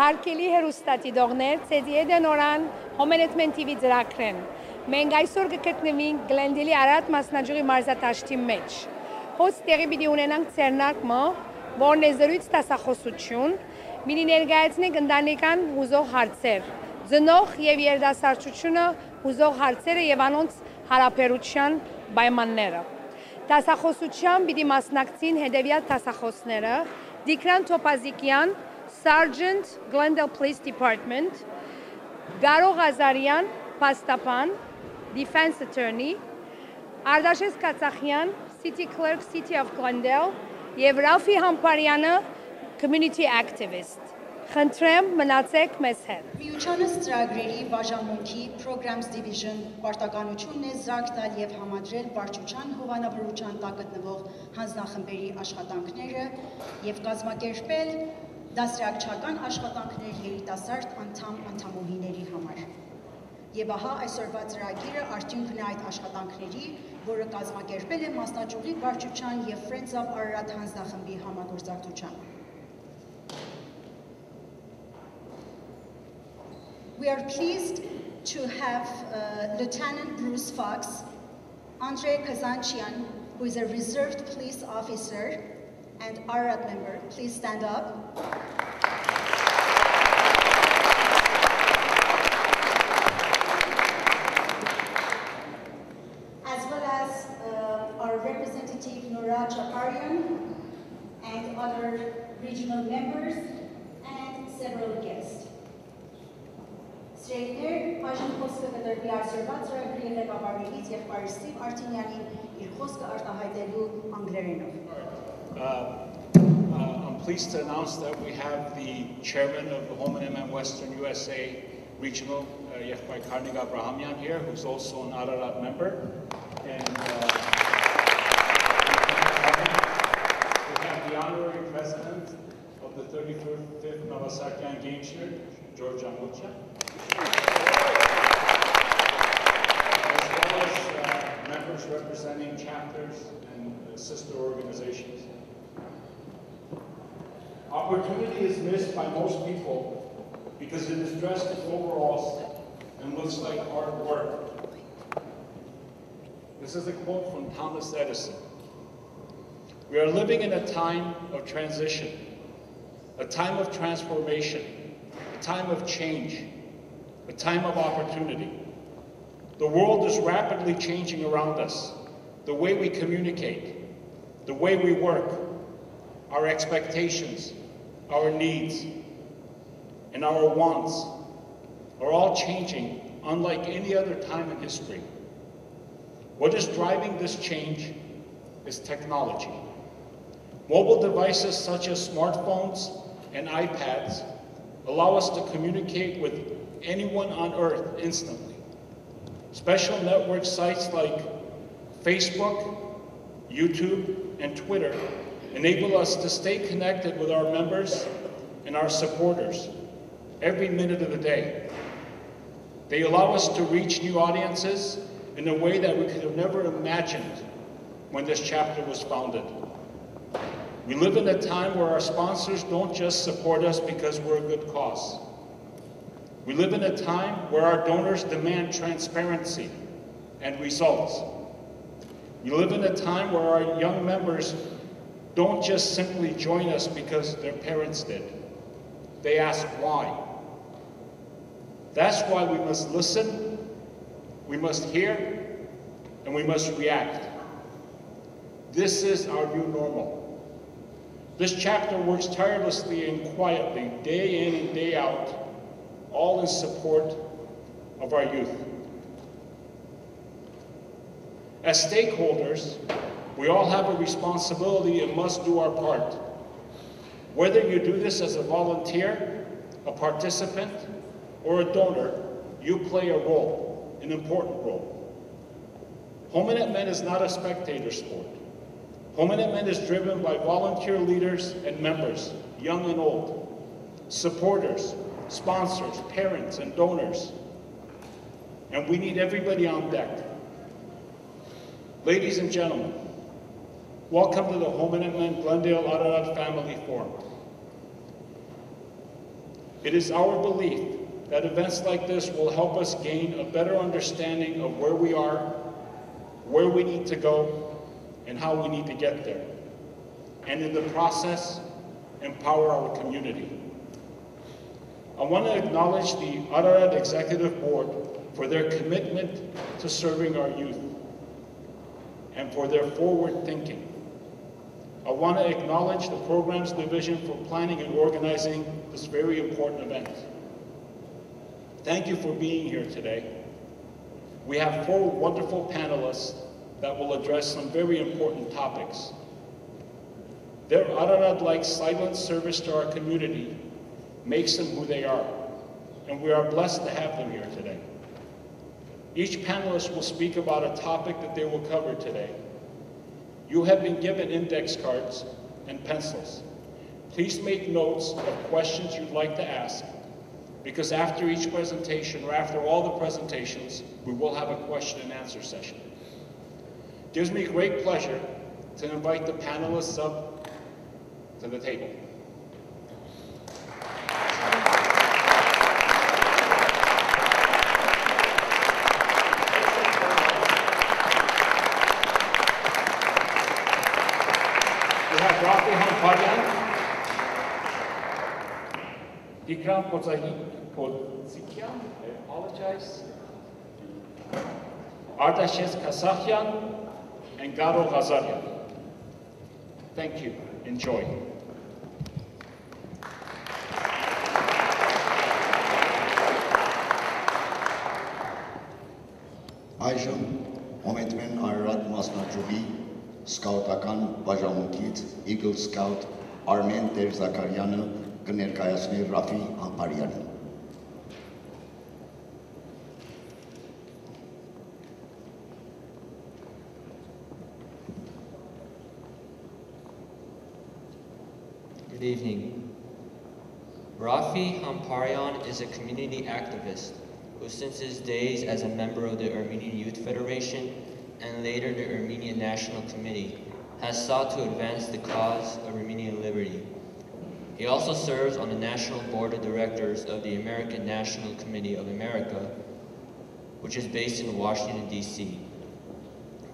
Հարգելի հեռուստադիտողներ, ցեզիեդը նորան Homenetmen TV ծրագրեն։ Մենք այսօր կգտնվենք Գլենդիլի Արարատ մասնաճյուղի մարզադաշտի մեջ։ Հոց տեղի պիտի ունենանք ցերնակը, որն է զրույց դասախոսություն, մինի ներկայացնենք ընտանեկան հուզող հարցեր, ծնող եւ երիտասարդությունը հուզող հարցերը եւ անոնց հարաբերության պայմանները։ Դասախոսության պիտի մասնակցին հետևյալ դասախոսները՝ Դիկրան Թոպազիկյան, Sergeant, Glendale Police Department, Garo Ghazarian, Pastapan, Defense Attorney, Ardashes Katsakhian, City Clerk, City of Glendale, եւ Rafi Hampariանը, Community Activist. Խնդրեմ մնացեք մեզ հետ։ Միությունս ծրագրերի բաժանմունքի Programs Division պարտականությունն է զրակ տալ եւ համադրել վարչության հովանավորության տակ գտնվող հանձնախմբերի աշխատանքները եւ կազմակերպել դասյակչական աշխատանքներ երիտասարդ անդամուհիների համար։ Եվ ահա այսօրվա ծրագիրը արդյունքն է այդ աշխատանքների, որը կազմակերպել է մասնաճյուղի վարչության եւ Friends of Ararat հանձնախմբի համագործակցությամբ։ We are pleased to have Lieutenant Bruce Fox, Andre Kazanchian, who is a reserved police officer and Ararat member. Please stand up. As well as our representative Nora Chaparian and other regional members and several guests. Սրեյներ, այժմ խոսքը կտրվի այսօրվա ծրագրի ղեկավարներից եւ Պարիսպ Արտինյանին իր խոսքը արտահայտելու անգլերենով։ I'm pleased to announce that we have the chairman of the Homenetmen Western USA Regional, Yehpai Karnig Abrahamian here, who's also an Ararat member. And we have the honorary president of the 35th Navasakian Games here, George Amucha. As well as members representing chapters and sister organizations. Opportunity is missed by most people because it is dressed in overalls and looks like hard work. This is a quote from Thomas Edison. We are living in a time of transition, a time of transformation, a time of change, a time of opportunity. The world is rapidly changing around us. The way we communicate, the way we work, our expectations, our needs, and our wants are all changing unlike any other time in history. What is driving this change is technology. Mobile devices such as smartphones and iPads allow us to communicate with anyone on Earth instantly. Special network sites like Facebook, YouTube, and Twitter enable us to stay connected with our members and our supporters every minute of the day. They allow us to reach new audiences in a way that we could have never imagined when this chapter was founded. We live in a time where our sponsors don't just support us because we're a good cause. We live in a time where our donors demand transparency and results. We live in a time where our young members don't just simply join us because their parents did. They ask why. That's why we must listen, we must hear, and we must react. This is our new normal. This chapter works tirelessly and quietly, day in and day out, all in support of our youth. As stakeholders, we all have a responsibility and must do our part. Whether you do this as a volunteer, a participant, or a donor, you play a role, an important role. Homenetmen is not a spectator sport. Homenetmen is driven by volunteer leaders and members, young and old, supporters, sponsors, parents, and donors. And we need everybody on deck. Ladies and gentlemen, welcome to the Homenetmen Glendale Ararat Family Forum. It is our belief that events like this will help us gain a better understanding of where we are, where we need to go, and how we need to get there. And in the process, empower our community. I want to acknowledge the Ararat Executive Board for their commitment to serving our youth and for their forward thinking. I want to acknowledge the Programs Division for planning and organizing this very important event. Thank you for being here today. We have 4 wonderful panelists that will address some very important topics. Their Ararat-like silent service to our community makes them who they are, and we are blessed to have them here today. Each panelist will speak about a topic that they will cover today. You have been given index cards and pencils. Please make notes of questions you'd like to ask, because after each presentation, or after all the presentations, we will have a question and answer session. It gives me great pleasure to invite the panelists up to the table. We have Rafi Hamparian, Ikram Kodzikian, I apologize, Ardashes Kasakyan, and Garo Ghazarian. Thank you. Enjoy. Այժմ Homenetmen Արարատ մասնաճյուղի սկաուտական բաժանմունքից Eagle Scout Armen Տեր-Զաքարյանը կներկայացնի Ռաֆի Համբարյանին։ Good evening. Rafi Hamparian is a community activist who, since his days as a member of the Armenian Youth Federation and later the Armenian National Committee, has sought to advance the cause of Armenian liberty. He also serves on the National Board of Directors of the American National Committee of America, which is based in Washington, D.C.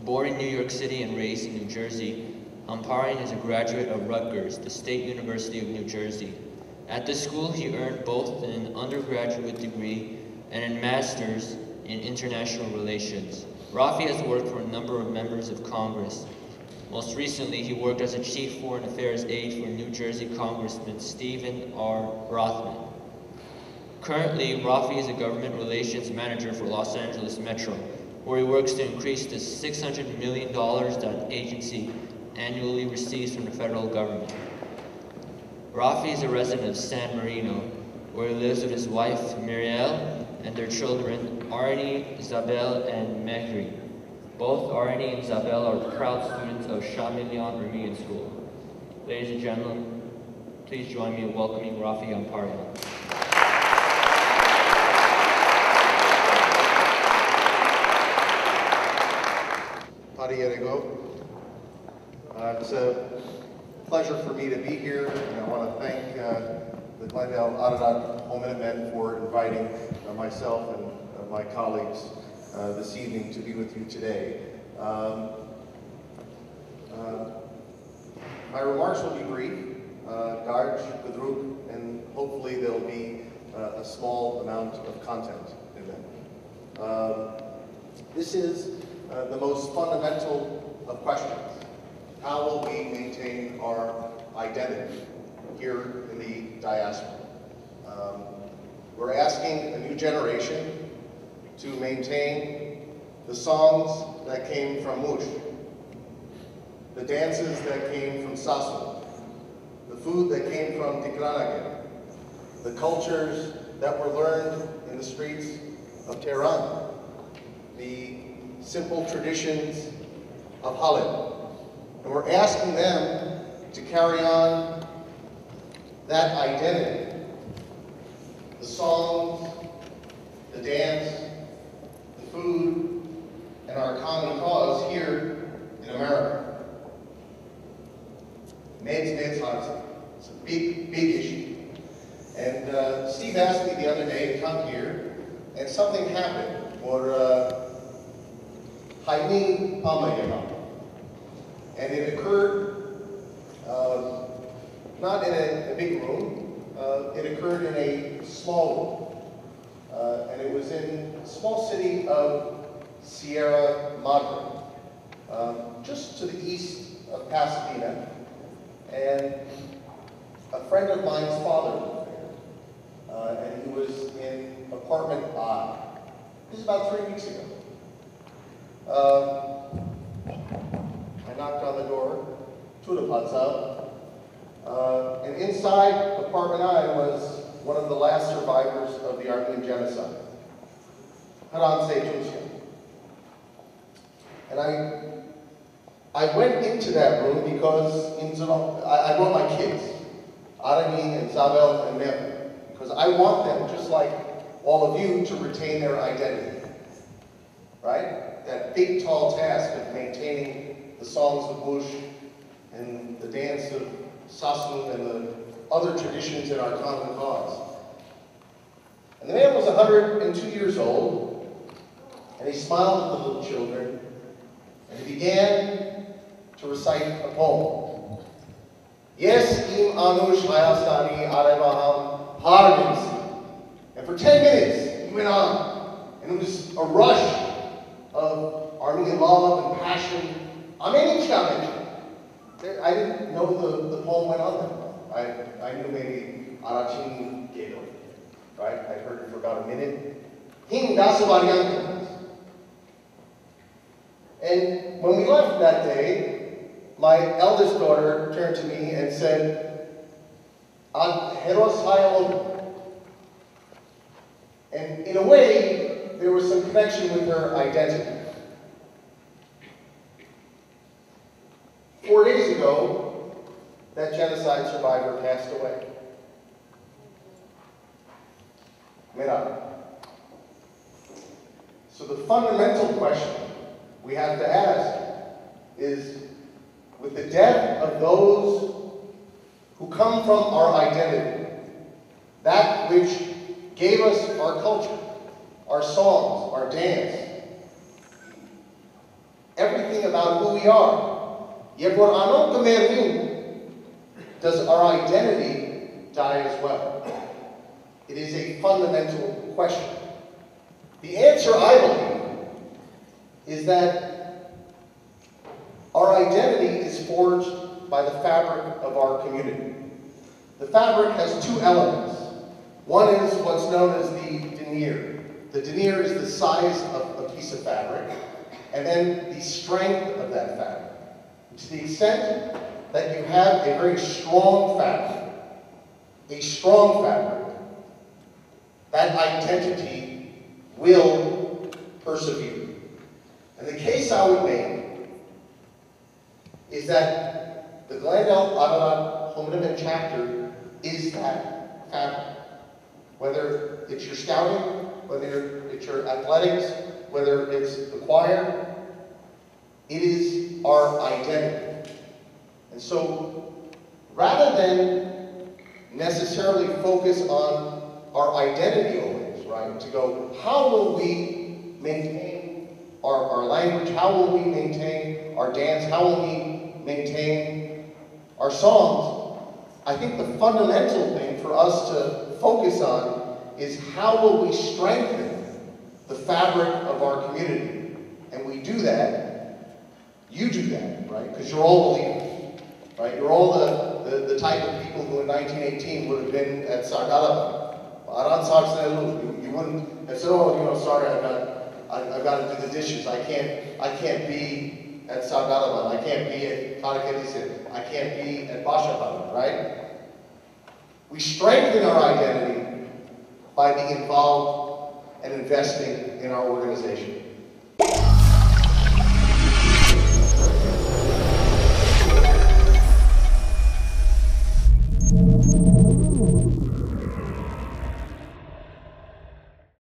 Born in New York City and raised in New Jersey, Hamparian is a graduate of Rutgers, the State University of New Jersey. At the school, he earned both an undergraduate degree and a master's in international relations. Rafi has worked for a number of members of Congress. Most recently, he worked as a chief foreign affairs aide for New Jersey Congressman Stephen R. Rothman. Currently, Rafi is a government relations manager for Los Angeles Metro, where he works to increase the $600 million that the agency annually receives from the federal government. Rafi is a resident of San Marino, where he lives with his wife, Miriel, and their children, Arnie, Isabel, and Mehri. Both Arnie and Isabel are proud students of Shamilian Armenian School. Ladies and gentlemen, please join me in welcoming Rafi Hamparian. It's a pleasure for me to be here, and I want to thank the Glendale Ararat Homenetmen for inviting myself and my colleagues this evening to be with you today. My remarks will be brief, and hopefully there'll be a small amount of content in them. This is the most fundamental of questions. How will we maintain our identity here in the diaspora? We're asking a new generation to maintain the songs that came from Mush, the dances that came from Sasu, the food that came from Tikranagan, the cultures that were learned in the streets of Tehran, the simple traditions of Halep. And we're asking them to carry on that identity, the songs, the dance, the food, and our common cause here in America. It's a big, big issue. And Steve asked me the other day to come here, and something happened. Or Haini Pamayama. And it occurred not in a big room, it occurred in a small room. And it was in the small city of Sierra Madre, just to the east of Pasadena. And a friend of mine's father lived there, and he was in apartment I. This is about 3 weeks ago. I knocked on the door, Tudapatsab, and inside apartment I was one of the last survivors of the Armenian genocide, Haran Seytusian. And I went into that room because I brought my kids, Arami and Zabel and Mem, because I want them, just like all of you, to retain their identity, right? That big, tall task of maintaining the songs of Bush and the dance of Sassoon and the other traditions in our common cause. And the man was 102 years old, and he smiled at the little children, and he began to recite a poem. Yes, im anush hayastani arevaham harmins. And for 10 minutes, he went on, and it was a rush of Armenian love and passion. Armenian challenge. I didn't know the poem went on that long. I knew maybe Arachin Gedo, right? I heard it for about a minute. Him Dasavariankas. And when we left that day, my eldest daughter turned to me and said, Ad Heros Hayalom. And in a way, there was some connection with her identity. 4 days ago, that genocide survivor passed away. Mira. So the fundamental question we have to ask is, with the death of those who come from our identity, that which gave us our culture, our songs, our dance, everything about who we are, does our identity die as well? It is a fundamental question. The answer, I believe, is that our identity is forged by the fabric of our community. The fabric has two elements. One is what's known as the denier. The denier is the size of a piece of fabric, and then the strength of that fabric. To the extent that you have a very strong fabric, that identity will persevere. And the case I would make is that the Glendale Ararat Homenetmen chapter is that fabric. Whether it's your scouting, whether it's your athletics, whether it's the choir, it is our identity. And so, rather than necessarily focus on our identity always, right? To go, how will we maintain our language? How will we maintain our dance? How will we maintain our songs? I think the fundamental thing for us to focus on is how will we strengthen the fabric of our community? And we do that, you do that, right? Because you're all believers, right? You're all the type of people who in 1918 would have been at Sardaraba. You wouldn't have said, oh, you know, sorry, I've got to do the dishes. I can't be at Sardaraba. I can't be at Karakelisin. I can't be at Bashaban, right? We strengthen our identity by being involved and investing in our organization.